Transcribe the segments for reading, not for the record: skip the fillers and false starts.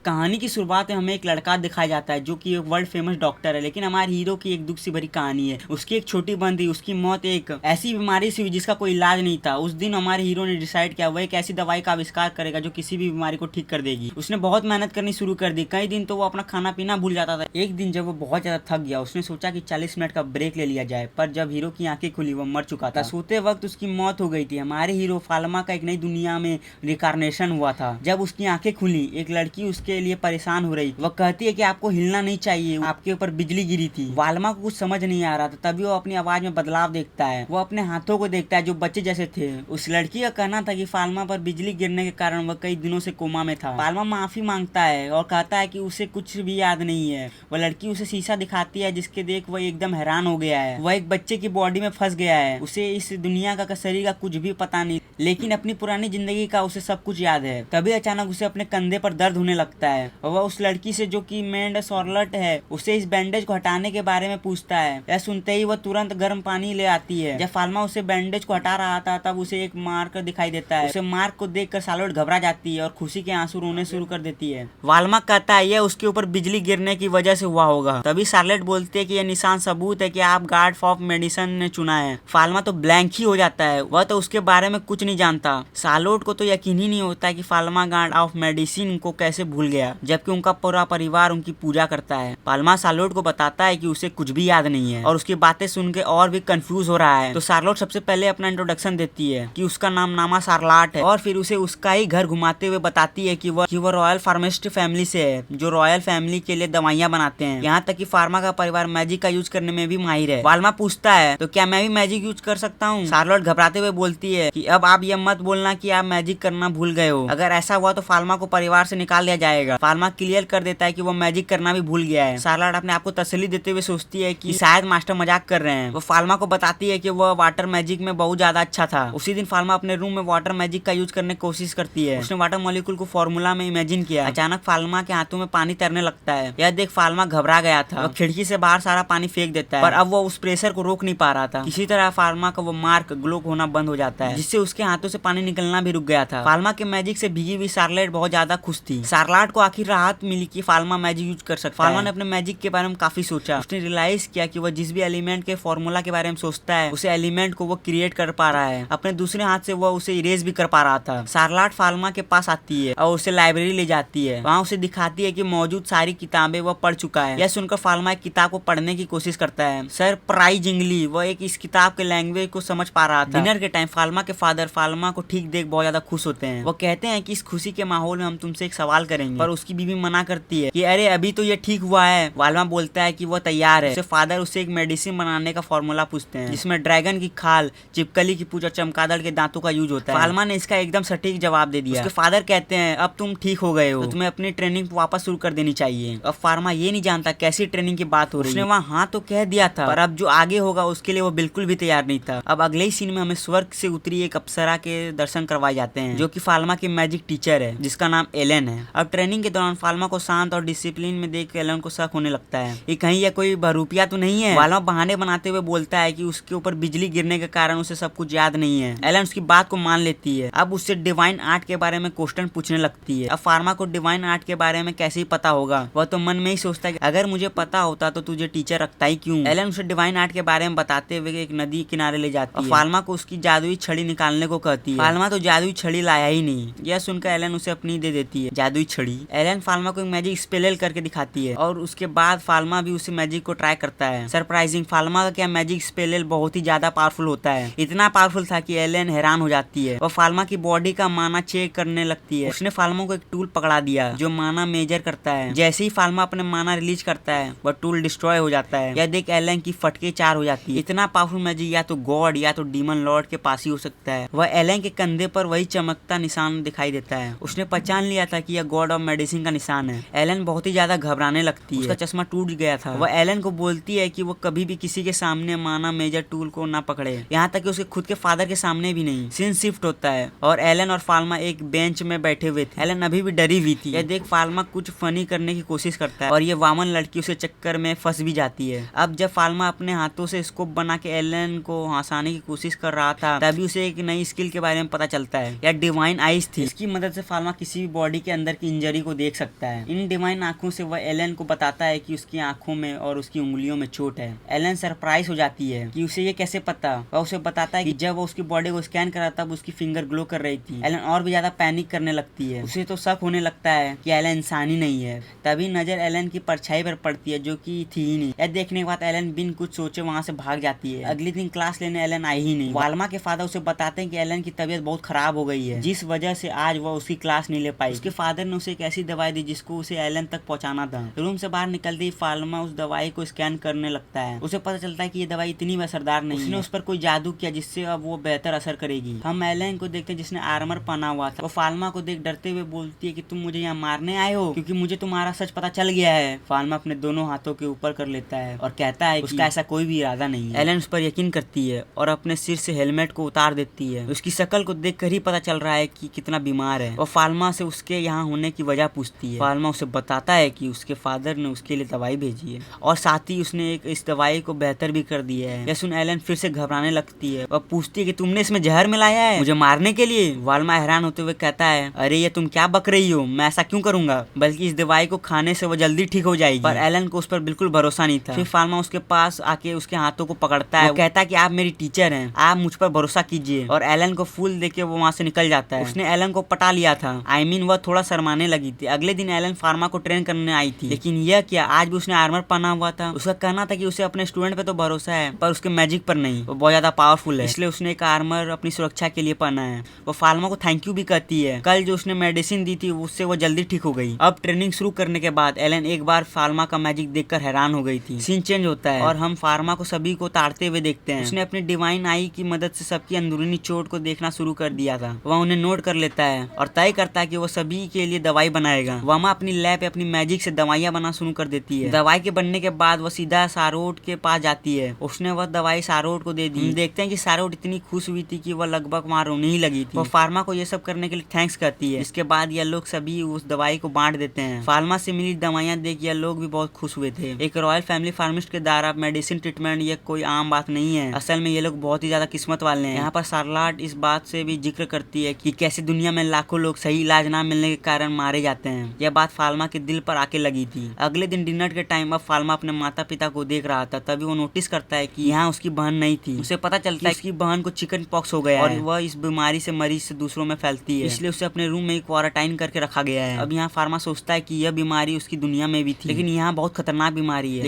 कहानी की शुरुआत में हमें एक लड़का दिखाया जाता है जो कि एक वर्ल्ड फेमस डॉक्टर है, लेकिन हमारे हीरो की एक दुख से भरी कहानी है। उसकी एक छोटी बहन थी, उसकी मौत एक ऐसी बीमारी से हुई जिसका कोई इलाज नहीं था। उस दिन हमारे हीरो ने डिसाइड किया वह एक ऐसी दवाई का आविष्कार करेगा जो किसी भी बीमारी को ठीक कर देगी। उसने बहुत मेहनत करनी शुरू कर दी। कई दिन तो वो अपना खाना पीना भूल जाता था। एक दिन जब वो बहुत ज्यादा थक गया, उसने सोचा कि 40 मिनट का ब्रेक ले लिया जाए, पर जब हीरो की आंखें खुली वो मर चुका था। सोते वक्त उसकी मौत हो गई थी। हमारे हीरो फालमा का एक नई दुनिया में रिकारनेशन हुआ था। जब उसकी आंखें खुली, एक लड़की उसके लिए परेशान हो रही। वह कहती है कि आपको हिलना नहीं चाहिए, आपके ऊपर बिजली गिरी थी। वालमा को कुछ समझ नहीं आ रहा था। तभी वो अपनी आवाज में बदलाव देखता है। वो अपने हाथों को देखता है जो बच्चे जैसे थे। उस लड़की का कहना था कि फालमा पर बिजली गिरने के कारण वह कई दिनों से कोमा में था। फालमा माफी मांगता है और कहता है कि उसे कुछ भी याद नहीं है। वह लड़की उसे शीशा दिखाती है जिसके देख वह एकदम हैरान हो गया है। वह एक बच्चे की बॉडी में फंस गया है। उसे इस दुनिया का शरीर का कुछ भी पता नहीं, लेकिन अपनी पुरानी जिंदगी का उसे सब कुछ याद है। तभी अचानक उसे अपने कंधे पर दर्द होने लगता है। वह उस लड़की से जो कि मेड शॉर्लट है उसे इस बैंडेज को हटाने के बारे में पूछता है। यह सुनते ही वह तुरंत गर्म पानी ले आती है। जब फालमा उसे बैंडेज को हटा रहा था तब उसे एक मार्क दिखाई देता है। उसे मार्क को देखकर शार्लेट घबरा जाती है और खुशी के आंसू रोने शुरू कर देती है। वालमा कहता है यह उसके ऊपर बिजली गिरने की वजह से हुआ होगा। तभी शार्लेट बोलती है कि यह निशान सबूत है कि आप गार्ड ऑफ मेडिसिन ने चुना है। फालमा तो ब्लैंक ही हो जाता है। वह तो उसके बारे में कुछ नहीं जानता। शार्लेट को तो यकीन ही नहीं होता है कि फालमा गार्ड ऑफ मेडिसिन को कैसे भूल गया, जबकि उनका पूरा परिवार उनकी पूजा करता है। फालमा शार्लेट को बताता है कि उसे कुछ भी याद नहीं है और उसकी बातें सुन के और भी कंफ्यूज हो रहा है। तो शार्लेट सबसे पहले अपना इंट्रोडक्शन देती है कि उसका नामा शार्लेट है और फिर उसे उसका ही घर घुमाते हुए बताती है कि वह रॉयल फार्मासिस्ट फैमिली से है जो रॉयल फैमिली के लिए दवाइयां बनाते हैं। यहाँ तक कि फार्मा का परिवार मैजिक का यूज करने में भी माहिर है। वालमा पूछता है तो क्या मैं भी मैजिक यूज कर सकता हूँ? शार्लेट घबराते हुए बोलती है कि अब आप यह मत बोलना कि आप मैजिक करना भूल गए हो। अगर ऐसा हुआ तो फार्मा को परिवार से निकाल दिया जाएगा। फार्मा क्लियर कर देता है कि वो मैजिक करना भी भूल गया है। शार्लेट अपने आप को तसल्ली देते हुए सोचती है कि शायद मास्टर मजाक कर रहे हैं। वो फार्मा को बताती है कि वह वाटर मैजिक में बहुत ज्यादा अच्छा था। उसी दिन फार्मा अपने रूम में वाटर मैजिक का यूज करने की कोशिश करती है। उसने वाटर मॉलिक्यूल को फॉर्मूला में इमेजिन किया। अचानक फार्मा के हाथों में पानी तैरने लगता है। यह देख फार्मा घबरा गया था। वह खिड़की से बाहर सारा पानी फेंक देता है, पर अब वो उस प्रेशर को रोक नहीं पा रहा था। किसी तरह फार्मा का वो मार्क ग्लो होना बंद हो जाता है, जिससे उसके हाथों से पानी निकलना भी रुक गया था। फार्मा के मैजिक से भीगी हुई शार्लेट बहुत ज्यादा खुश थी। शार्लेट को आखिर राहत मिली कि फार्मा मैजिक यूज कर सकता है। फार्मा ने अपने मैजिक के बारे में काफी सोचा। उसने रियलाइज किया कि वह जिस भी एलिमेंट के फॉर्मूला के बारे में सोचता है उसे एलिमेंट को वो क्रिएट कर पा रहा है। अपने दूसरे हाथ से वह उसे इरेज भी कर पा रहा था। शार्लेट फार्मा के पास आती है और उसे लाइब्रेरी ले जाती है। वहाँ उसे दिखाती है कि मौजूद सारी किताबें वह पढ़ चुका है। यह सुनकर फार्मा एक किताब को पढ़ने की कोशिश करता है। सरप्राइजिंगली वह एक इस किताब के लैंग्वेज को समझ पा रहा था। डिनर के टाइम फार्मा के फादर फार्मा को ठीक देख बहुत ज्यादा खुश होते हैं। वो कहते हैं कि इस खुशी के माहौल में हम तुमसे एक सवाल करेंगे, पर उसकी बीवी मना करती है कि अरे अभी तो ये ठीक हुआ है। वालमा बोलता है कि वो तैयार है। उसे फादर उससे एक मेडिसिन बनाने का फॉर्मूला पूछते हैं जिसमें ड्रैगन की खाल, चिपकली की पूंछ और चमगादड़ के दांतों का यूज होता है। फालमा ने इसका एकदम सटीक जवाब दे दिया। उसके फादर कहते हैं अब तुम ठीक हो गए हो तो तुम्हें अपनी ट्रेनिंग वापस शुरू कर देनी चाहिए। अब फार्मा ये नहीं जानता कैसी ट्रेनिंग की बात हो रही है। उसने वहाँ हाँ तो कह दिया था, पर अब जो आगे होगा उसके लिए वो बिल्कुल भी तैयार नहीं था। अब अगले ही सीन में हमें स्वर्ग से उतरी एक अप्सरा के दर्शन करवाए जाते हैं जो कि फालमा की मैजिक टीचर है जिसका नाम एलन है। अब ट्रेनिंग के दौरान फालमा को शांत और डिसिप्लिन में देख एलन को शक होने लगता है कि कहीं यह कोई बहरूपिया तो नहीं है। फालमा बहाने बनाते हुए बोलता है कि उसके ऊपर बिजली गिरने के कारण उसे सब कुछ याद नहीं है। एलन उसकी बात को मान लेती है। अब उससे डिवाइन आर्ट के बारे में क्वेश्चन पूछने लगती है। अब फार्मा को डिवाइन आर्ट के बारे में कैसे ही पता होगा। वह तो मन में ही सोचता है कि अगर मुझे पता होता तो तुझे टीचर रखता ही क्यों। एलन उसे डिवाइन आर्ट के बारे में बताते हुए एक नदी किनारे ले जाती है। फार्मा को उसकी जादुई छड़ी निकालने को कहती है। फार्मा तो जादुई छड़ी लाया ही नहीं। यह सुनकर एलन उसे अपनी दे देती है जादुई छड़ी। एलन फार्मा को एक मैजिक स्पेल करके दिखाती है और उसके बाद फार्मा भी उसे मैजिक को ट्राई करता है। सरप्राइजिंग फार्मा का क्या मैजिक स्पेल बहुत ही ज्यादा पावरफुल होता है। इतना पावरफुल था कि एलन हैरान हो जाती है। वह फार्मा की बॉडी का माना चेक करने लगती है। उसने फार्मा को एक टूल पकड़ा दिया जो माना मेजर करता है। जैसे ही फार्मा अपने माना रिलीज करता है वह टूल डिस्ट्रॉय हो जाता है। यह देख एलन की फटके चार हो जाती है। इतना पावरफुल मैजिक या तो गॉड या तो डीमन लॉर्ड के पास ही हो सकता है। वह एलन के कंधे पर वही चमकता निशान दिखाई देता है। उसने पहचान लिया था कि यह गॉड ऑफ मेडिसिन का निशान है। एलन बहुत ही ज्यादा घबराने लगती है। उसका चश्मा टूट गया था। वह एलन को बोलती है कि वो कभी भी किसी के सामने माना मेजर टूल को ना पकड़े, यहाँ तक कि उसके खुद के फादर के सामने भी नहीं। सीन शिफ्ट होता है और एलन और फाल्मा एक बेंच में बैठे हुए थे। एलन अभी भी डरी हुई थी। यह देख फाल्मा कुछ फनी करने की कोशिश करता है और ये वामन लड़की उसे चक्कर में फंस भी जाती है। अब जब फाल्मा अपने हाथों से स्कोप बना के एलन को हंसाने की कोशिश कर रहा था तभी उसे एक नई स्किल के बारे में पता चलता है। यह डिवाइन आइज थी। इसकी मदद से फाल्मा किसी भी बॉडी के अंदर की इंजरी सर्जरी को देख सकता है। इन डिवाइन आंखों से वह एलन को बताता है कि उसकी आंखों में और उसकी उंगलियों में चोट है। एलन सरप्राइज हो जाती है कि उसे ये कैसे पता। वह उसे बताता है कि जब वो उसकी बॉडी को स्कैन करा तब उसकी फिंगर ग्लो कर रही थी। एलन और भी ज्यादा पैनिक करने लगती है। उसे तो शक होने लगता है कि एलन इंसान ही नहीं है। तभी नजर एलन की परछाई पर पड़ती है जो कि थी ही नहीं। यह देखने के बाद एलन बिन कुछ सोचे वहाँ से भाग जाती है। अगले दिन क्लास लेने एलन आई ही नहीं। वाल्मा के फादर उसे बताते हैं कि एलन की तबीयत बहुत खराब हो गई है, जिस वजह से आज वह उसकी क्लास नहीं ले पाई। उसके फादर ने उसे एक ऐसी दवाई दी जिसको उसे एलन तक पहुंचाना था। रूम से बाहर निकलते ही फाल्मा उस दवाई को स्कैन करने लगता है। उसे पता चलता है कि ये दवाई इतनी भी असरदार नहीं है। उसने उस पर कोई जादू किया जिससे अब वो बेहतर असर करेगी। हम एलन को देखते हैं जिसने आर्मर पहना हुआ था। वो फाल्मा को देख डरते हुए बोलती है कि तुम मुझे यहाँ मारने आए हो, क्योंकि मुझे तुम्हारा सच पता चल गया है। फाल्मा अपने दोनों हाथों के ऊपर कर लेता है और कहता है उसका ऐसा कोई भी इरादा नहीं है। एलन उस पर यकीन करती है और अपने सिर से हेलमेट को उतार देती है। उसकी शक्ल को देखकर ही पता चल रहा है कि कितना बीमार है। वो फाल्मा से उसके यहाँ होने की वजह पूछती है। फाल्मा उसे बताता है कि उसके फादर ने उसके लिए दवाई भेजी है और साथ ही उसने इस दवाई को बेहतर भी कर दिया है। यह सुन एलन फिर से घबराने लगती है। वह पूछती है कि तुमने इसमें जहर मिलाया है मुझे मारने के लिए। वाल्मा हैरान होते हुए कहता है, अरे ये तुम क्या बक रही हो, मैं ऐसा क्यों करूंगा, बल्कि इस दवाई को खाने से वो जल्दी ठीक हो जाएगी। पर एलन को उस पर बिल्कुल भरोसा नहीं था। फिर फाल्मा उसके पास आके उसके हाथों को पकड़ता है। वो कहता है कि आप मेरी टीचर हैं, आप मुझ पर भरोसा कीजिए। और एलन को फूल देके वो वहाँ से निकल जाता है। उसने एलन को पटा लिया था। वह थोड़ा शर्माने लगी थी। अगले दिन एलन फार्मा को ट्रेन करने आई थी, लेकिन यह क्या, आज भी उसने आर्मर पहना हुआ था। उसका कहना था कि उसे अपने स्टूडेंट पे तो भरोसा है पर उसके मैजिक पर नहीं, वो बहुत ज्यादा पावरफुल है, इसलिए उसने एक आर्मर अपनी सुरक्षा के लिए पहना है। वो फार्मा को थैंक यू भी कहती है। कल जो उसने मेडिसिन दी थी उससे वो जल्दी ठीक हो गई। अब ट्रेनिंग शुरू करने के बाद एलन एक बार फार्मा का मैजिक देखकर हैरान हो गई थी। सीन चेंज होता है और हम फार्मा को सभी को ताड़ते हुए देखते हैं। उसने अपनी डिवाइन आई की मदद से सबकी अंदरूनी चोट को देखना शुरू कर दिया था। वह उन्हें नोट कर लेता है और तय करता है कि वो सभी के लिए दवाई बनाएगा। वामा अपनी लैब पे अपनी मैजिक से दवाइयाँ बना शुरू कर देती है। दवाई के बनने के बाद वो सीधा सारोट के पास जाती है। उसने वह दवाई सारोट को दे दी। देखते हैं कि सारोट इतनी खुश हुई थी कि वह लगभग वहाँ रोने ही लगी थी। वो फार्मा को ये सब करने के लिए थैंक्स करती है। इसके बाद यह लोग सभी उस दवाई को बांट देते हैं। फार्मा से मिली दवाइयाँ देख यह लोग भी बहुत खुश हुए थे। एक रॉयल फैमिली फार्मिस्ट के द्वारा मेडिसिन ट्रीटमेंट ये कोई आम बात नहीं है। असल में ये लोग बहुत ही ज्यादा किस्मत वाले हैं। यहाँ पर शार्लट इस बात से भी जिक्र करती है कि कैसे दुनिया में लाखों लोग सही इलाज ना मिलने के कारण मारे जाते हैं। यह बात फाल्मा के दिल पर आके लगी थी। अगले दिन डिनर के टाइम अब फाल्मा अपने माता पिता को देख रहा था। तभी वो नोटिस करता है कि यहाँ उसकी बहन नहीं थी। उसे पता चलता है कि उसकी बहन को चिकन पॉक्स हो गया है और वह इस बीमारी से मरीज से दूसरों में फैलती है, इसलिए उसे अपने रूम में क्वारंटाइन करके रखा गया है। अब यहाँ फार्मा सोचता है कि यह बीमारी उसकी दुनिया में भी थी, लेकिन यहाँ बहुत खतरनाक बीमारी है।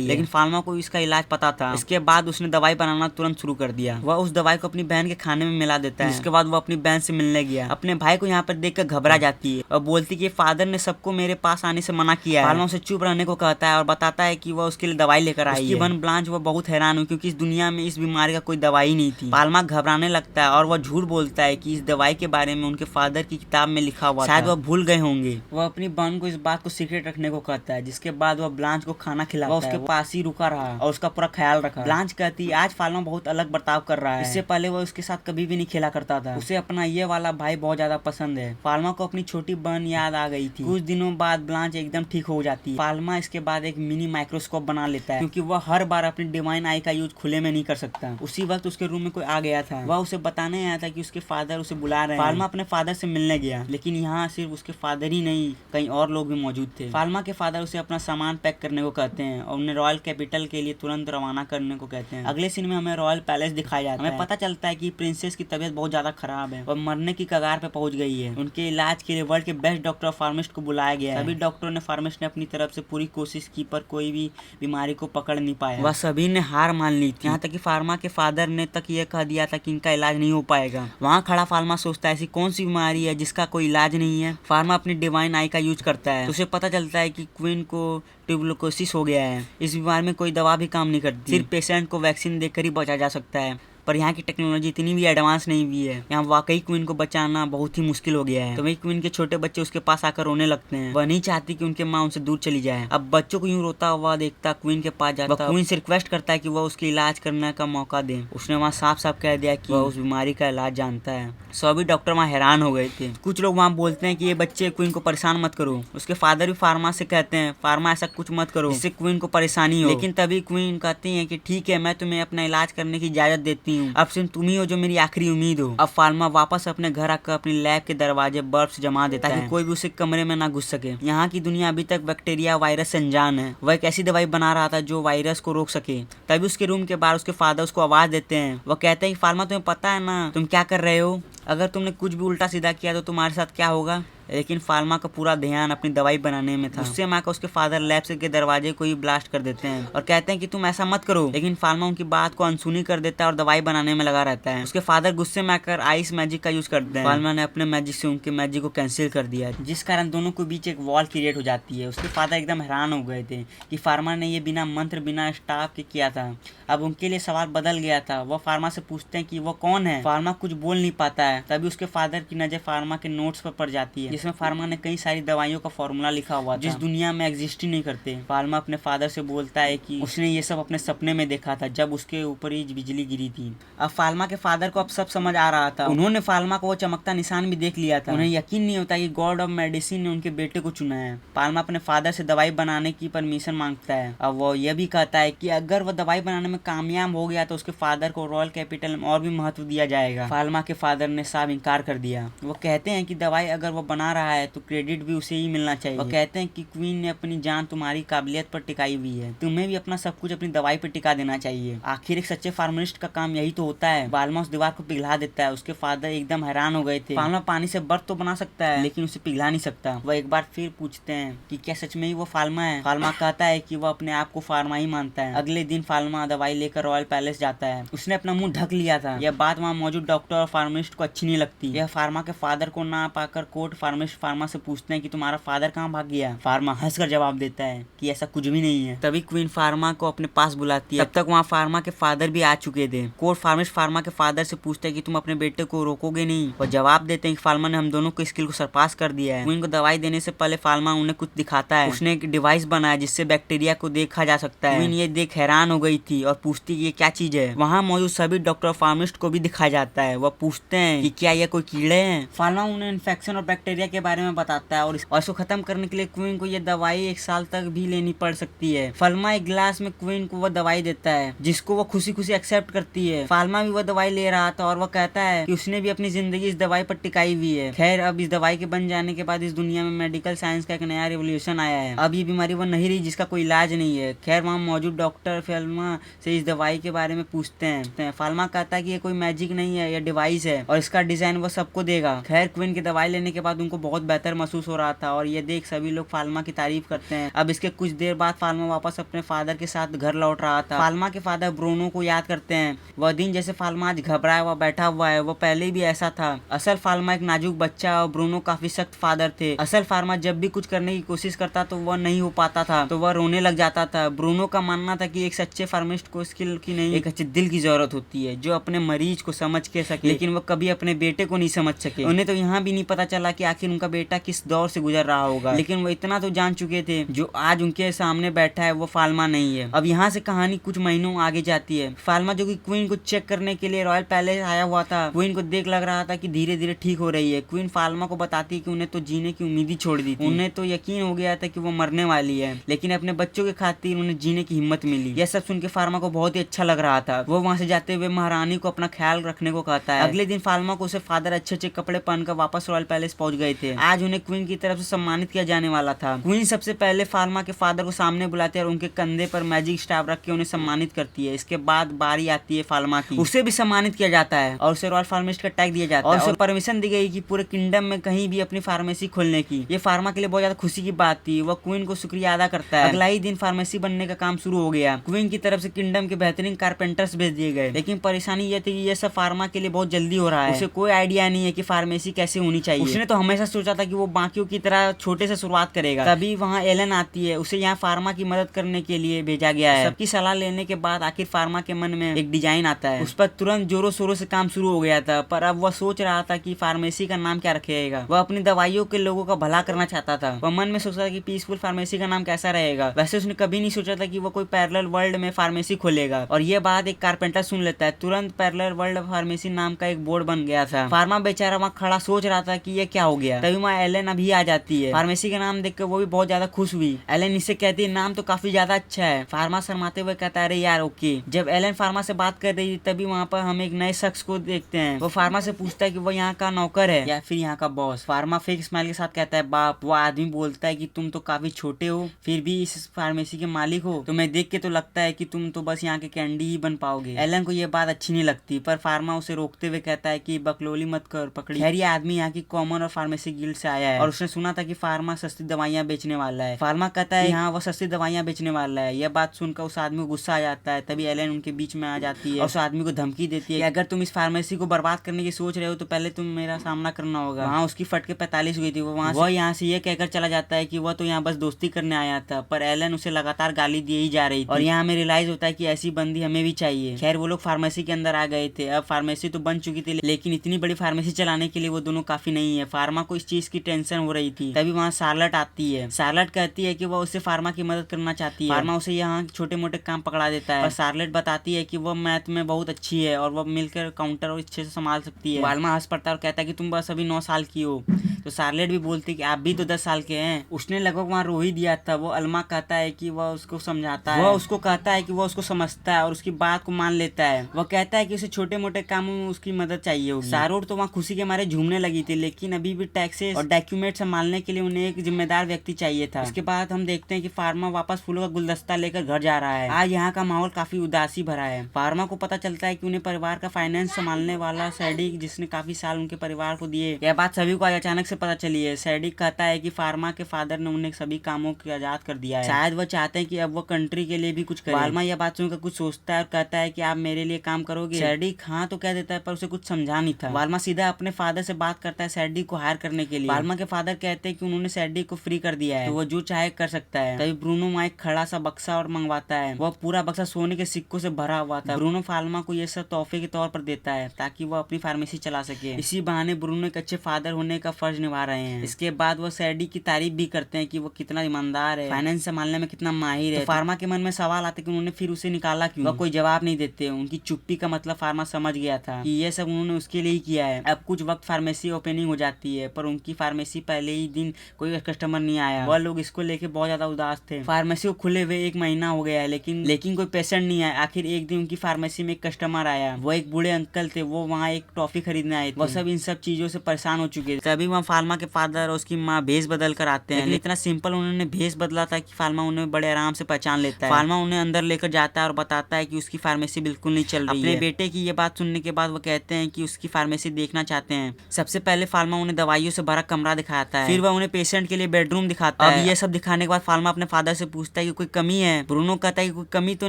लेकिन फार्मा को इसका इलाज पता था। इसके बाद उसने दवाई बनाना तुरंत शुरू कर दिया। वह उस दवाई को अपनी बहन के खाने में मिला देता है। जिसके बाद वह अपनी बहन से मिलने गया। अपने भाई को यहाँ पर देखकर घबरा जाती है और बोलती कि फादर ने सबको मेरे पास आने से मना किया है। फार्मा उसे चुप रहने को कहता है और बताता है कि वह उसके लिए दवाई लेकर आई है। उसकी बहन ब्लांच वह बहुत हैरान हुई क्योंकि इस दुनिया में इस बीमारी का कोई दवाई नहीं थी। फार्मा घबराने लगता है और वह झूठ बोलता है कि इस दवाई के बारे में उनके फादर की किताब में लिखा हुआ शायद वह भूल गए होंगे। वह अपनी बहन को इस बात को सीक्रेट रखने को कहता है। जिसके बाद वह ब्लांच को खाना खिलाता है। उसके पास ही रुका रहा और उसका पूरा ख्याल रखा। ब्लांच कहती आज फार्मा बहुत अलग बर्ताव कर रहा है। इससे पहले वह उसके साथ कभी भी नहीं खेला करता था। उसे अपना ये वाला भाई बहुत ज्यादा पसंद है। फार्मा को अपनी छोटी बहन याद आ गई थी। कुछ दिनों बाद ब्लांच एकदम ठीक हो जाती है। फार्मा इसके बाद एक मिनी माइक्रोस्कोप बना लेता है क्योंकि वह हर बार अपनी डिवाइन आई का यूज खुले में नहीं कर सकता। उसी वक्त उसके रूम में कोई आ गया था। वह उसे बताने आया था कि उसके फादर उसे बुला रहे हैं। फार्मा अपने फादर से मिलने गया, लेकिन यहाँ सिर्फ उसके फादर ही नहीं कई और लोग भी मौजूद थे। फार्मा के फादर उसे अपना सामान पैक करने को कहते हैं और उन्हें रॉयल कैपिटल के लिए तुरंत रवाना करने को कहते हैं। अगले सीन में हमें रॉयल पैलेस दिखाया जाता है। हमें पता चलता है कि प्रिंसेस की तबीयत बहुत ज्यादा खराब है। वह मरने की कगार पे पहुंच गई है। उनके इलाज के लिए वर्ल्ड के बेस्ट डॉक्टर फार्मिस्ट को बुलाया गया है। सभी डॉक्टरों ने फार्मिस्ट ने अपनी तरफ से पूरी कोशिश की पर कोई भी बीमारी को पकड़ नहीं पाया। वह सभी ने हार मान ली थी। यहाँ तक कि फार्मा के फादर ने तक यह कह दिया था कि इनका इलाज नहीं हो पाएगा। वहाँ खड़ा फार्मा सोचता है ऐसी कौन सी बीमारी है जिसका कोई इलाज नहीं है। फार्मा अपनी डिवाइन आई का यूज करता है तो उसे पता चलता है कि क्वीन को ट्यूबरकुलोसिस हो गया है। इस बीमारी में कोई दवा भी काम नहीं करती, सिर्फ पेशेंट को वैक्सीन देकर ही बचा जा सकता है। पर यहाँ की टेक्नोलॉजी इतनी भी एडवांस नहीं हुई है। यहाँ वाकई क्वीन को बचाना बहुत ही मुश्किल हो गया है। तो वही क्वीन के छोटे बच्चे उसके पास आकर रोने लगते हैं। वह नहीं चाहती कि उनके माँ उनसे दूर चली जाए। अब बच्चों को यूं रोता हुआ देखता क्वीन के पास जाता है। क्वीन से रिक्वेस्ट करता है कि वह उसके इलाज करने का मौका दे। उसने वहाँ साफ साफ कह दिया कि वह उस बीमारी का इलाज जानता है। सभी डॉक्टर वहाँ हैरान हो गए थे। कुछ लोग वहाँ बोलते हैं कि ये बच्चे क्वीन को परेशान मत करो। उसके फादर भी फार्मा से कहते हैं फार्मा ऐसा कुछ मत करो जिससे क्वीन को परेशानी हो। लेकिन तभी क्वीन कहती है कि ठीक है मैं तुम्हें अपना इलाज करने की इजाजत देती नहीं हूँ, अब सिर्फ तुम ही हो जो मेरी आखिरी उम्मीद हो। अब फार्मा वापस अपने घर आकर अपनी लैब के दरवाजे बर्फ से जमा देता है ताकि कोई भी उसे कमरे में ना घुस सके। यहाँ की दुनिया अभी तक बैक्टीरिया वायरस से अनजान है। वह एक ऐसी दवाई बना रहा था जो वायरस को रोक सके। तभी उसके रूम के बाहर उसके फादर उसको आवाज देते हैं। वह कहते हैं कि फार्मा तुम्हें पता है ना तुम क्या कर रहे हो, अगर तुमने कुछ भी उल्टा सीधा किया तो तुम्हारे साथ क्या होगा। लेकिन फार्मा का पूरा ध्यान अपनी दवाई बनाने में था। उससे माँ का उसके फादर लैब से के दरवाजे को ही ब्लास्ट कर देते हैं और कहते हैं कि तुम ऐसा मत करो। लेकिन फार्मा उनकी बात को अनसुनी कर देता है और दवाई बनाने में लगा रहता है। उसके फादर गुस्से में आकर आइस मैजिक का यूज करते हैं। फार्मा ने अपने मैजिक से उनके मैजिक को कैंसिल कर दिया, जिस कारण दोनों के बीच एक वॉल क्रिएट हो जाती है। उसके फादर एकदम हैरान हो गए थे कि फार्मा ने ये बिना मंत्र बिना स्टाफ के किया था। अब उनके लिए सवाल बदल गया था। वह फार्मा से पूछते हैं कि वो कौन है। फार्मा कुछ बोल नहीं पाता है। तभी उसके फादर की नजर फार्मा के नोट्स पर पड़ जाती है, जिसमें फार्मा ने कई सारी दवाइयों का फॉर्मूला लिखा हुआ था जिस दुनिया में एग्जिस्ट ही नहीं करते। फार्मा अपने फादर से बोलता है कि उसने ये सब अपने सपने में देखा था जब उसके ऊपर ही बिजली गिरी थी। अब फार्मा के फादर को अब सब समझ आ रहा था। उन्होंने फार्मा को वो चमकता निशान भी देख लिया था। उन्हें यकीन नहीं होता कि गॉड ऑफ मेडिसिन ने उनके बेटे को चुना है। फार्मा अपने फादर से दवाई बनाने की परमिशन मांगता है। अब वो यह भी कहता है कि अगर वो दवाई बनाने में कामयाब हो गया तो उसके फादर को रॉयल कैपिटल में और भी महत्व दिया जाएगा। फार्मा के फादर ने साफ इनकार कर दिया। वो कहते हैं कि दवाई अगर वो बना रहा है तो क्रेडिट भी उसे ही मिलना चाहिए। वो कहते हैं कि क्वीन ने अपनी जान तुम्हारी काबिलियत पर टिकाई हुई है, तुम्हें भी अपना सब कुछ अपनी दवाई पर टिका देना चाहिए। आखिर एक सच्चे फार्मासिस्ट का काम यही तो होता है। फार्मा उस दीवार को पिघला देता है। उसके फादर एकदम हैरान हो गए थे। फार्मा पानी से बर्फ तो बना सकता है लेकिन उसे पिघला नहीं सकता। वह एक बार फिर पूछते हैं कि क्या सच में ही वो फार्मा है। फार्मा कहता है कि वो अपने आप को फार्मा ही मानता है। अगले दिन फार्मा दवाई लेकर रॉयल पैलेस जाता है। उसने अपना मुंह ढक लिया था। यह बात वहाँ मौजूद डॉक्टर और फार्मासिस्ट को अच्छी नहीं लगती। यह फार्मा के फादर को ना पाकर कोर्ट फार्मासिस्ट फार्मा से पूछते हैं कि तुम्हारा फादर कहाँ भाग गया। फार्मा हंसकर जवाब देता है कि ऐसा कुछ भी नहीं है। तभी क्वीन फार्मा को अपने पास बुलाती है। तब तक वहाँ फार्मा के फादर भी आ चुके थे। कोर्ट फार्मासिस्ट फार्मा के फादर से पूछते हैं कि तुम अपने बेटे को रोकोगे नहीं। और जवाब देते हैं कि फार्मा ने हम दोनों को स्किल को सरपास कर दिया है। क्वीन को दवाई देने से पहले फार्मा उन्हें कुछ दिखाता है। उसने एक डिवाइस बनाया जिससे बैक्टीरिया को देखा जा सकता है। क्वीन ये देख हैरान हो गई थी और पूछती ये क्या चीज है। वहाँ मौजूद सभी डॉक्टर फार्मासिस्ट को भी दिखाया जाता है। वह पूछते हैं कि क्या ये कोई कीड़े हैं। फार्मा उन्हें इन्फेक्शन और बैक्टीरिया के बारे में बताता है और इसको खत्म करने के लिए क्वीन को यह दवाई 1 साल तक भी लेनी पड़ सकती है। फार्मा एक गिलास में क्वीन को वह दवाई देता है जिसको वो खुशी खुशी एक्सेप्ट करती है। फार्मा भी वह दवाई ले रहा था और वह कहता है कि उसने भी अपनी जिंदगी इस दवाई पर टिकाई हुई है। खैर अब इस दवाई के बन जाने के बाद इस दुनिया में मेडिकल साइंस का एक नया रिवोल्यूशन आया है। अब ये बीमारी वो नहीं रही जिसका कोई इलाज नहीं है। खैर वहाँ मौजूद डॉक्टर फार्मा से इस दवाई के बारे में पूछते हैं। फार्मा कहता है कि ये कोई मैजिक नहीं है, यह डिवाइस है और इसका डिजाइन वो सबको देगा। खैर क्वीन की दवाई लेने के बाद उनको बहुत बेहतर महसूस हो रहा था और ये देख सभी लोग फार्मा की तारीफ करते हैं। अब इसके कुछ देर बाद फार्मा वापस अपने फादर के साथ घर लौट रहा था। फार्मा के फादर ब्रूनो को याद करते हैं। वह दिन जैसे फार्मा आज घबराया हुआ बैठा हुआ है, वो पहले भी ऐसा था। असल फार्मा एक नाजुक बच्चा और ब्रूनो काफी सख्त फादर थे। असल फार्मा जब भी कुछ करने की कोशिश करता तो वह नहीं हो पाता था तो वह रोने लग जाता था। ब्रूनो का मानना था कि एक सच्चे फार्मासिस्ट को स्किल की नहीं एक अच्छे दिल की जरूरत होती है जो अपने मरीज को समझ के सके, लेकिन वो कभी अपने बेटे को नहीं समझ सके। उन्हें तो यहाँ भी नहीं पता चला कि आखिर उनका बेटा किस दौर से गुजर रहा होगा, लेकिन वो इतना तो जान चुके थे जो आज उनके सामने बैठा है वो फार्मा नहीं है। अब यहाँ से कहानी कुछ महीनों आगे जाती है। फार्मा जो कि क्वीन को चेक करने के लिए रॉयल पैलेस आया हुआ था, क्वीन को देख लग रहा था कि धीरे धीरे ठीक हो रही है। क्वीन फार्मा को बताती है कि उन्हें तो जीने की उम्मीद ही छोड़ दी थी। उन्हें तो यकीन हो गया था कि वो मरने वाली है, लेकिन अपने बच्चों के खातिर उन्हें जीने की हिम्मत मिली। यह सब सुन के फार्मा को बहुत ही अच्छा लग रहा था। वो वहाँ से जाते हुए महारानी को अपना ख्याल रखने को कहता है। अगले दिन फार्मा को उसे फादर अच्छे अच्छे कपड़े पहनकर वापस रॉयल पैलेस पहुंच गए थे। आज उन्हें क्वीन की तरफ से सम्मानित किया जाने वाला था। क्वीन सबसे पहले फार्मा के फादर को सामने बुलाती है और उनके कंधे पर मैजिक स्टाफ रख के उन्हें सम्मानित करती है। इसके बाद बारी आती है फार्मा की, उसे भी सम्मानित किया जाता है और उसे रॉयल फार्मासिस्ट का टैग दिया जाता है और उसे परमिशन दी गई कि पूरे किंगडम में कहीं भी अपनी फार्मेसी खोलने की। ये फार्मा के लिए बहुत ज्यादा खुशी की बात थी। वह क्वीन को शुक्रिया अदा करता है। अगला ही दिन फार्मेसी बनने का काम शुरू हो गया। क्वीन की तरफ से किंगडम के बेहतरीन कारपेंटर्स भेज दिए गए, लेकिन परेशानी यह थी कि यह सब फार्मा के लिए बहुत जल्दी हो रहा है। उसे कोई आइडिया नहीं है कि फार्मेसी कैसे होनी चाहिए। उसने तो हमेशा सोचा था कि वो बाकियों की तरह छोटे से शुरुआत करेगा। तभी वहाँ एलन आती है, उसे यहाँ फार्मा की मदद करने के लिए भेजा गया है। सबकी सलाह लेने के बाद आखिर फार्मा के मन में एक डिजाइन आता है। उस पर तुरंत जोरों शोरों से काम शुरू हो गया था, पर अब वह सोच रहा था कि फार्मेसी का नाम क्या रखेगा। वह अपनी दवाइयों के लोगों का भला करना चाहता था। वह मन में सोचता था कि पीसफुल फार्मेसी का नाम कैसा रहेगा। वैसे उसने कभी नहीं सोचा था कि वो कोई पैरेलल वर्ल्ड में फार्मेसी खोलेगा। और ये बात एक कारपेंटर सुन लेता है। तुरंत पैरेलल वर्ल्ड फार्मेसी नाम का एक बोर्ड बन गया था। फार्मा बेचारा वहाँ खड़ा सोच रहा था कि ये क्या हो गया। गया। तभी वहाँ एलन अभी आ जाती है। फार्मेसी का नाम देखकर वो भी बहुत ज्यादा खुश हुई। एलन इससे कहती है नाम तो काफी ज्यादा अच्छा है। फार्मा शर्माते हुए कहता है अरे यार ओके। जब एलन फार्मा से बात कर रही है तभी वहाँ पर हम एक नए शख्स को देखते हैं। वो फार्मा से पूछता है कि वो यहाँ का नौकर है या फिर यहाँ का बॉस। फार्मा फेक स्माइल के साथ कहता है बाप। वो आदमी बोलता है कि तुम तो काफी छोटे हो फिर भी इस फार्मेसी के मालिक हो, तुम्हें देख के तो लगता है कि तुम तो बस यहाँ के कैंडी ही बन पाओगे। एलन को ये बात अच्छी नहीं लगती पर फार्मा उसे रोकते हुए कहता है कि बकलोली मत कर पकड़ी। खैर ये आदमी यहाँ की कॉमन और फार्मेसी गिल्ड से आया है और उसने सुना था कि फार्मा सस्ती दवाइयाँ बेचने वाला है। फार्मा कहता है हाँ वो सस्ती दवाइयाँ बेचने वाला है। यह बात सुनकर उस आदमी को गुस्सा आ जाता है। तभी एलन उनके बीच में आ जाती है और उस आदमी को धमकी देती है कि अगर तुम इस फार्मेसी को बर्बाद करने की सोच रहे हो तो पहले तुम मेरा सामना करना होगा। वहाँ उसकी फटके 45 हुई थी। वो यहाँ से ये कहकर चला जाता है कि वह तो यहाँ बस दोस्ती करने आया था पर एलन उसे लगातार गाली दी ही जा रही थी। और यहाँ हमें रियलाइज होता है कि ऐसी बंदी हमें भी चाहिए। खैर वो लोग फार्मेसी के अंदर आ गए थे। अब फार्मेसी तो बन चुकी थी लेकिन इतनी बड़ी फार्मेसी चलाने के लिए वो दोनों काफी नहीं है। फार्मा को इस चीज की टेंशन हो रही थी। तभी वहाँ शार्लेट आती है। शार्लेट कहती है कि वह उससे फार्मा की मदद करना चाहती है। फार्मा उसे यहाँ छोटे मोटे काम पकड़ा देता है और शार्लेट बताती है कि वह मैथ में बहुत अच्छी है और वह मिलकर काउंटर और अच्छे से संभाल सकती है। फार्मा हंस पड़ता है और कहता है कि तुम बस अभी 9 साल की हो। तो शार्लेट भी बोलती है कि आप भी तो 10 साल के हैं। उसने लगभग वहाँ रो ही दिया था। वो अल्मा कहता है कि वह उसको समझाता है। वह उसको कहता है कि वह उसको समझता है और उसकी बात को मान लेता है। वह कहता है कि उसे छोटे मोटे कामों में उसकी मदद चाहिए होगी। शाहरुख तो वहाँ खुशी के मारे झूमने लगी थी लेकिन अभी भी टैक्सेस और डॉक्यूमेंट संभालने के लिए उन्हें एक जिम्मेदार व्यक्ति चाहिए था। उसके बाद हम देखते हैं कि फार्मा वापस फूलों का गुलदस्ता लेकर घर जा रहा है। आज यहाँ का माहौल काफी उदासी भरा है। फार्मा को पता चलता है कि उन्हें परिवार का फाइनेंस संभालने वाला सैडिक जिसने काफी साल उनके परिवार को दिए। यह बात सभी को आज अचानक से पता चली है। सैडिक कहता है कि फार्मा के फादर ने उन्हें सभी कामों के आजाद कर दिया है। शायद वह चाहते हैं कि अब वो कंट्री के लिए भी कुछ करे। फार्मा यह बात सुनकर कुछ सोचता है और कहता है कि आप मेरे लिए काम करोगे। सैडिक हाँ तो कह देता है पर उसे कुछ समझा नहीं था। फार्मा सीधा अपने फादर से बात करता है सैडिक को हायर करने के लिए। फार्मा के फादर कहते हैं कि उन्होंने सैडिक को फ्री कर दिया है तो वो जो चाहे कर सकता है। तभी ब्रूनो वहाँ एक खड़ा सा बक्सा और मंगवाता है। वह पूरा बक्सा सोने के सिक्कों से भरा हुआ था। ब्रूनो फार्मा को ये सब तोहफे के तौर पर देता है ताकि वह अपनी फार्मेसी चला सके। इसी बहाने ब्रूनो एक अच्छे फादर होने का फर्ज निभा रहे हैं। इसके बाद वो सैडिक की तारीफ भी करते हैं कि वो कितना ईमानदार है, फाइनेंस संभालने में कितना माहिर है। तो फार्मा के मन में सवाल आते कि उन्होंने फिर उसे निकाला क्यों। वह कोई जवाब नहीं देते। उनकी चुप्पी का मतलब फार्मा समझ गया था कि ये सब उन्होंने उसके लिए ही किया है। अब कुछ वक्त फार्मेसी ओपनिंग हो जाती है पर उनकी फार्मेसी पहले ही दिन कोई कस्टमर नहीं आया। वह लोग इसको लेके बहुत ज्यादा उदास थे। फार्मेसी को खुले हुए 1 महीना हो गया है लेकिन कोई पेशेंट नहीं आया। आखिर एक दिन उनकी फार्मेसी में एक कस्टमर आया। वो एक बूढ़े अंकल थे। वो वहाँ एक टॉफी खरीदने आए थे। वह सब इन सब चीजों से परेशान हो चुके थे। तभी वहाँ फार्मा के फादर और उसकी माँ भेष बदल कर आते हैं। इतना सिंपल उन्होंने भेष बदला था कि फार्मा उन्हें बड़े आराम से पहचान लेता है। फार्मा उन्हें अंदर लेकर जाता है और बताता है कि उसकी फार्मेसी बिल्कुल नहीं चल रही है। अपने बेटे की ये बात सुनने के बाद वो कहते हैं कि उसकी फार्मेसी देखना चाहते हैं। सबसे पहले फार्मा उन्हें दवाइयों से भरा कमरा दिखाता है। फिर वह उन्हें पेशेंट के लिए बेडरूम दिखाता है। अब ये सब दिखाने के बाद फार्मा अपने फादर से पूछता है कि कोई कमी है। ब्रूनो कहता है कि कोई कमी तो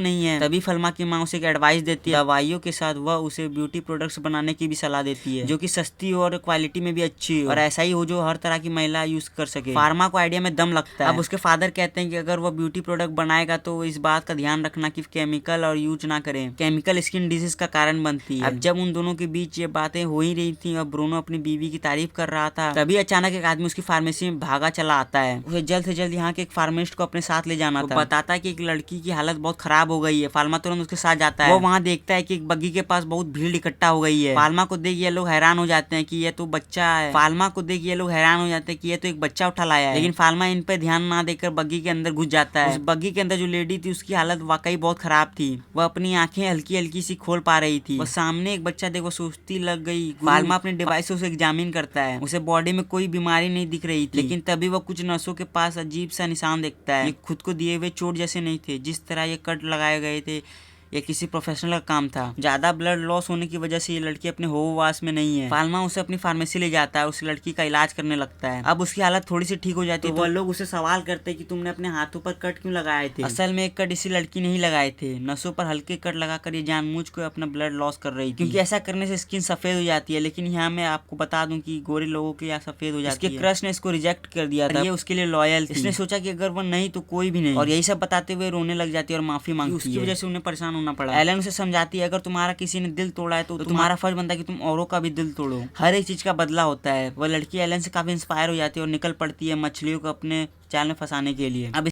नहीं है। तभी फार्मा की माँ उसे एक एडवाइस देती है। दवाइयों के साथ वह उसे ब्यूटी प्रोडक्ट्स बनाने की भी सलाह देती है जो कि सस्ती और क्वालिटी में भी अच्छी हो और ऐसा ही हो जो हर तरह की महिला यूज कर सके। फार्मा को आइडिया में दम लगता है। अब उसके फादर कहते हैं कि अगर वो ब्यूटी प्रोडक्ट बनाएगा तो इस बात का ध्यान रखना कि केमिकल और यूज ना करें। केमिकल स्किन डिजीज का कारण बनती है। अब जब उन दोनों के बीच ये बातें हो ही रही थी और ब्रूनो अपनी बीवी की तारीफ कर रहा था तभी अचानक एक आदमी उसकी फार्मेसी में भागा चला आता है। उसे जल्द से जल्द यहाँ के एक फार्मासिस्ट को अपने साथ ले जाना था। बताता है कि एक लड़की की हालत बहुत खराब हो गई है। फार्मा तुरंत उसके साथ जाता है। वो वहाँ देखता है कि एक बग्गी के पास बहुत भीड़ इकट्ठा हो गई है। फार्मा को देख ये लोग हैरान हो जाते हैं कि ये तो बच्चा है। फार्मा को देख ये लोग हैरान हो जाते हैं कि ये तो एक बच्चा उठा लाया है। लेकिन फार्मा इन पे ध्यान ना देकर बग्गी के अंदर घुस जाता है। उस बग्गी के अंदर जो लेडी थी उसकी हालत वाकई बहुत खराब थी। वह अपनी आंखें हल्की हल्की सी खोल पा रही थी। वह सामने एक बच्चा देखो सुस्ती लग गई। फार्मा अपने डिवाइस से उसे एग्जामिन करता है। उसे बॉडी में कोई बीमारी नहीं दिख रही थी लेकिन तभी वह कुछ नसों के पास अजीब सा निशान देखता है। ये खुद को दिए हुए चोट जैसे नहीं थे। जिस तरह ये कट लगाए गए थे ये किसी प्रोफेशनल का काम था। ज्यादा ब्लड लॉस होने की वजह से ये लड़की अपने होश में नहीं है। फार्मा उसे अपनी फार्मेसी ले जाता है। उस लड़की का इलाज करने लगता है। अब उसकी हालत थोड़ी सी ठीक हो जाती है तो वह लोग उसे सवाल करते हैं कि तुमने अपने हाथों पर कट क्यों लगाए थे। असल में एक कट इसी लड़की ने ही लगाए थे। नसों पर हल्के कट लगाकर ये जानबूझ कर अपना ब्लड लॉस कर रही थी क्योंकि ऐसा करने से स्किन सफेद हो जाती है। लेकिन यहाँ मैं आपको बता दूं कि गोरे लोगों के यहाँ सफेद हो जाती है। इसके क्रश ने इसको रिजेक्ट कर दिया था। ये उसके लिए लॉयल थी। इसने सोचा कि अगर वो नहीं तो कोई भी नहीं और यही सब बताते हुए रोने लग जाती है और माफी मांगती है। उसकी वजह से उन्हें परेशान होना पड़ा। एलन उसे समझाती है अगर तुम्हारा किसी ने दिल तोड़ा है तो तुम्हारा फर्ज बनता है कि तुम औरों का भी दिल तोड़ो। हर एक चीज का बदला होता है। वह लड़की एलन से काफी इंस्पायर हो जाती है और निकल पड़ती है मछलियों को अपने जाल में फंसाने के लिए। अब